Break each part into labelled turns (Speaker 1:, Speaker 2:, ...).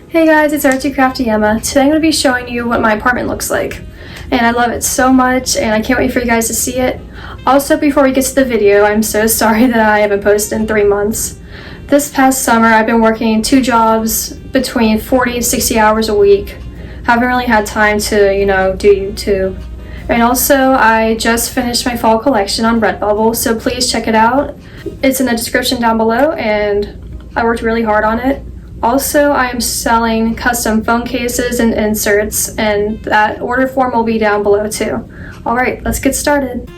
Speaker 1: Hey guys, it's Artsy Crafty Emma. Today I'm going to be showing you what my apartment looks like. And I love it so much and I can't wait for you guys to see it. Also, before we get to the video, I'm so sorry that I haven't posted in 3 months. This past summer I've been working 2 jobs between 40 and 60 hours a week. Haven't really had time to, do YouTube. And also, I just finished my fall collection on Redbubble, so please check it out. It's in the description down below and I worked really hard on it. Also, I am selling custom phone cases and inserts, and that order form will be down below too. Alright, let's get started.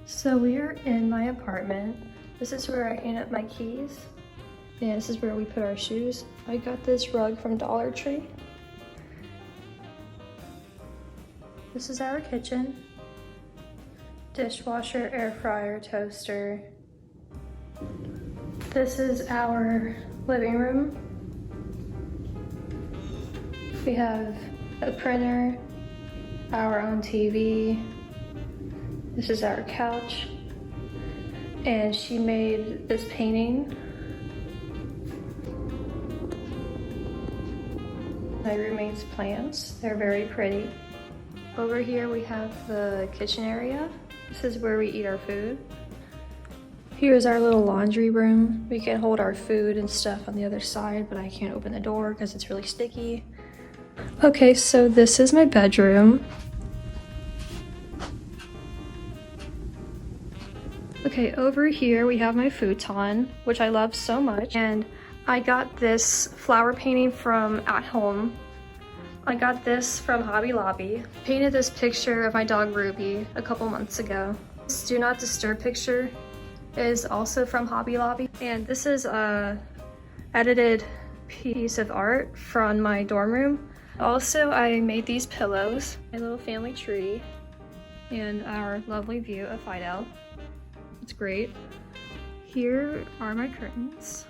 Speaker 1: So we are in my apartment. This is where I hang up my keys. And this is where we put our shoes. I got this rug from Dollar Tree. This is our kitchen. Dishwasher, air fryer, toaster. This is our living room. We have a printer, our own TV. This is our couch. And she made this painting. My roommate's plants, they're very pretty. Over here we have the kitchen area. This is where we eat our food. Here's our little laundry room. We can hold our food and stuff on the other side, but I can't open the door because it's really sticky. Okay, so this is my bedroom. Okay, over here we have my futon, which I love so much. And I got this flower painting from At Home. I got this from Hobby Lobby. Painted this picture of my dog Ruby a couple months ago. This Do Not Disturb picture is also from Hobby Lobby, and this is a edited piece of art from my dorm room. Also, I made these pillows, my little family tree, and our lovely view of Fidel. It's great. Here are my curtains.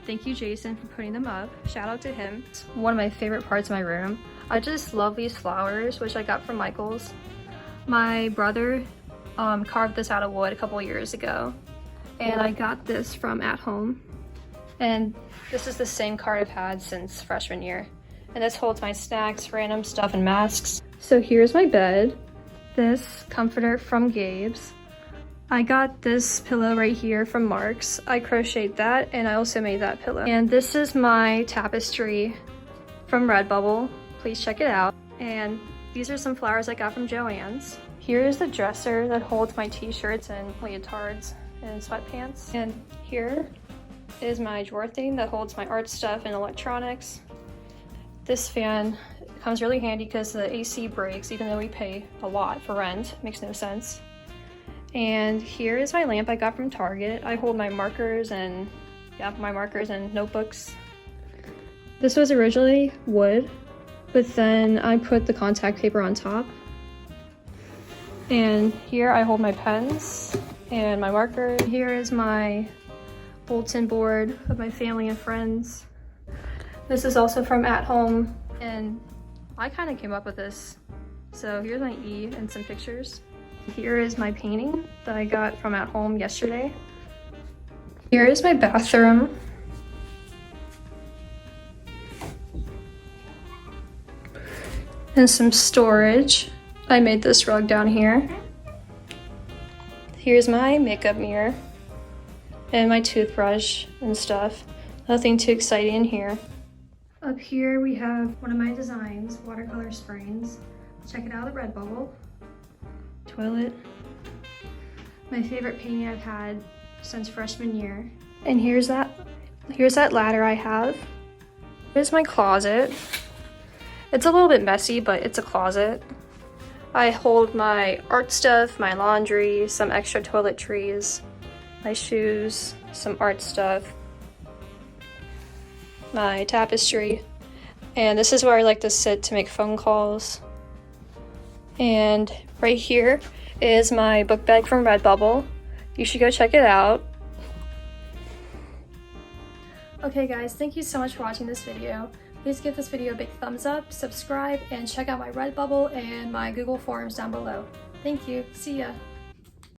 Speaker 1: Thank you, Jason, for putting them up. Shout out to him. It's one of my favorite parts of my room. I just love these flowers, which I got from Michael's. My brother carved this out of wood a couple years ago, and I got this from At Home. And this is the same card I've had since freshman year. And this holds my snacks, random stuff, and masks. So here's my bed. This comforter from Gabe's. I got this pillow right here from Mark's. I crocheted that, and I also made that pillow. And this is my tapestry from Redbubble. Please check it out. And these are some flowers I got from Joann's. Here is the dresser that holds my t-shirts and leotards and sweatpants. And here is my drawer thing that holds my art stuff and electronics. This fan comes really handy because the AC breaks, even though we pay a lot for rent. Makes no sense. And here is my lamp I got from Target. I hold my markers and notebooks. This was originally wood, but then I put the contact paper on top. And here I hold my pens and my marker. Here is my bulletin board of my family and friends. This is also from At Home, and I kind of came up with this. So here's my E and some pictures. Here is my painting that I got from At Home yesterday. Here is my bathroom. And some storage. I made this rug down here. Here's my makeup mirror and my toothbrush and stuff. Nothing too exciting in here. Up here we have one of my designs, watercolor springs. Check it out at Redbubble. Toilet. My favorite painting I've had since freshman year. And here's that ladder I have. Here's my closet. It's a little bit messy, but it's a closet. I hold my art stuff, my laundry, some extra toiletries, my shoes, some art stuff, my tapestry, and this is where I like to sit to make phone calls. And right here is my book bag from Redbubble. You should go check it out. Okay guys, thank you so much for watching this video. Please give this video a big thumbs up, subscribe, and check out my Redbubble and my Google Forms down below. Thank you. See ya.